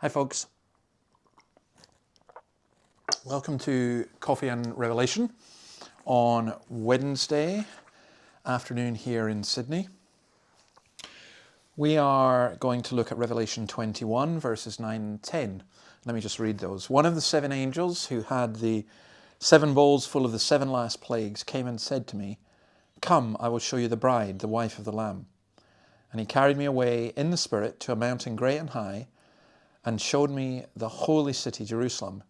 Hi folks, welcome to Coffee and Revelation on Wednesday afternoon here in Sydney. We are going to look at Revelation 21 verses 9 and 10. Let me just read those. One of the seven angels who had the seven bowls full of the seven last plagues came and said to me, "Come, I will show you the bride, the wife of the Lamb." And he carried me away in the Spirit to a mountain great and high, and showed me the holy city, Jerusalem,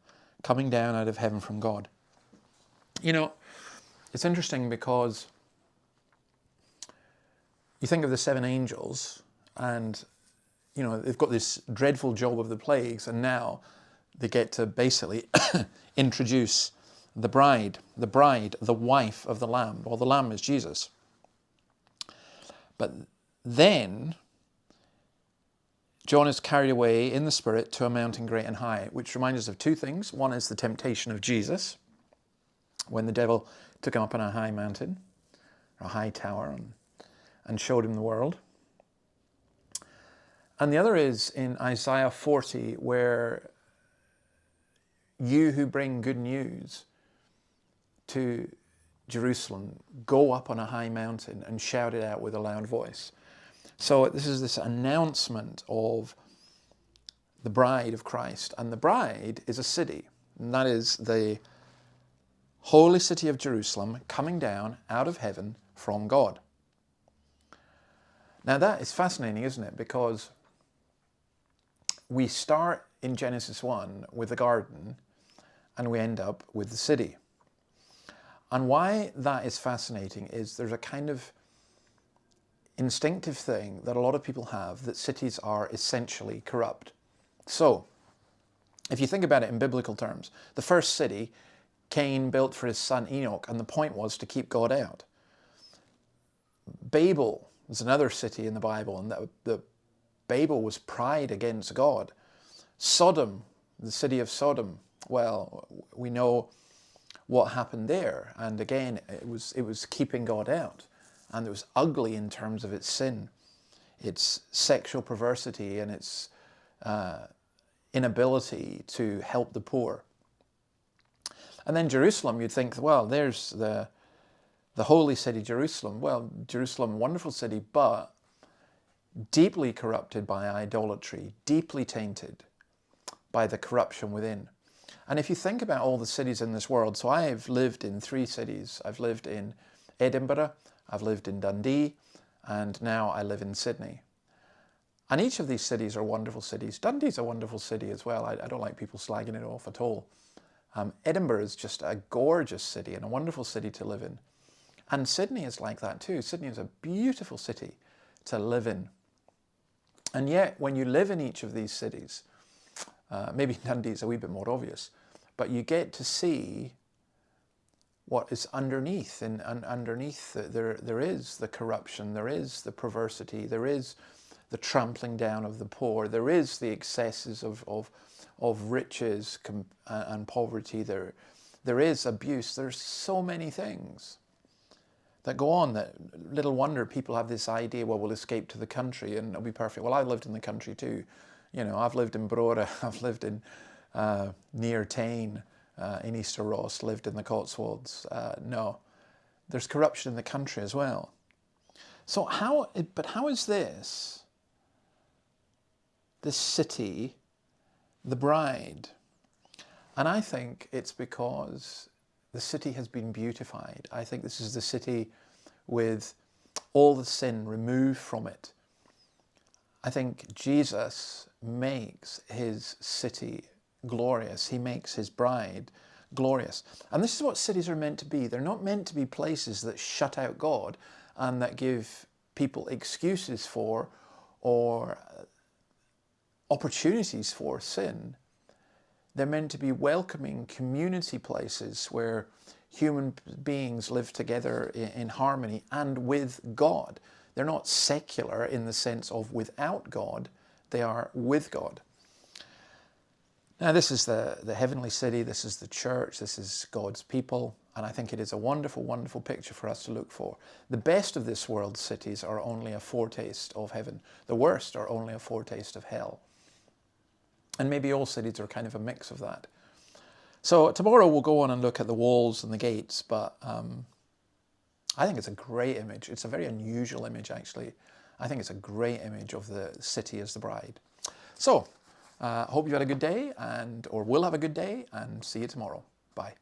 coming down out of heaven from God. You know, it's interesting because you think of the seven angels and, you know, they've got this dreadful job of the plagues, and now they get to basically introduce the bride, the wife of the Lamb. Well, the Lamb is Jesus. But then John is carried away in the Spirit to a mountain great and high, which reminds us of two things. One is the temptation of Jesus, when the devil took him up on a high mountain, or a high tower, and showed him the world. And the other is in Isaiah 40, where you who bring good news to Jerusalem go up on a high mountain and shout it out with a loud voice. So this is this announcement of the bride of Christ. And the bride is a city. And that is the holy city of Jerusalem coming down out of heaven from God. Now that is fascinating, isn't it? Because we start in Genesis 1 with the garden and we end up with the city. And why that is fascinating is there's a kind of instinctive thing that a lot of people have, that cities are essentially corrupt. So, if you think about it in biblical terms, the first city Cain built for his son Enoch, and the point was to keep God out. Babel is another city in the Bible, and the Babel was pride against God. Sodom, the city of Sodom, well, we know what happened there, and again, it was keeping God out. And it was ugly in terms of its sin, its sexual perversity, and its inability to help the poor. And then Jerusalem, you'd think, well, there's the holy city, Jerusalem. Well, Jerusalem, wonderful city, but deeply corrupted by idolatry, deeply tainted by the corruption within. And if you think about all the cities in this world, so I've lived in three cities. I've lived in Edinburgh, I've lived in Dundee, and now I live in Sydney. And each of these cities are wonderful cities. Dundee's a wonderful city as well. I don't like people slagging it off at all. Edinburgh is just a gorgeous city and a wonderful city to live in. And Sydney is like that too. Sydney is a beautiful city to live in. And yet, when you live in each of these cities, maybe Dundee's a wee bit more obvious, but you get to see what is underneath, and underneath there is the corruption, there is the perversity, there is the trampling down of the poor, there is the excesses of riches and poverty, there is abuse, there's so many things that go on that little wonder people have this idea, well, we'll escape to the country and it'll be perfect. Well, I lived in the country too. You know, I've lived in Brora, I've lived in near Tain, in Easter Ross, lived in the Cotswolds. No, there's corruption in the country as well. So how is this city the bride? And I think it's because the city has been beautified. I think this is the city with all the sin removed from it. I think Jesus makes his city glorious. He makes his bride glorious. And this is what cities are meant to be. They're not meant to be places that shut out God and that give people excuses for or opportunities for sin. They're meant to be welcoming community places where human beings live together in harmony and with God. They're not secular in the sense of without God. They are with God. Now, this is the heavenly city, this is the church, this is God's people, and I think it is a wonderful, wonderful picture for us to look for. The best of this world's cities are only a foretaste of heaven. The worst are only a foretaste of hell. And maybe all cities are kind of a mix of that. So tomorrow we'll go on and look at the walls and the gates, but I think it's a great image. It's a very unusual image, actually. I think it's a great image of the city as the bride. So, hope you had a good day, or will have a good day, and see you tomorrow. Bye.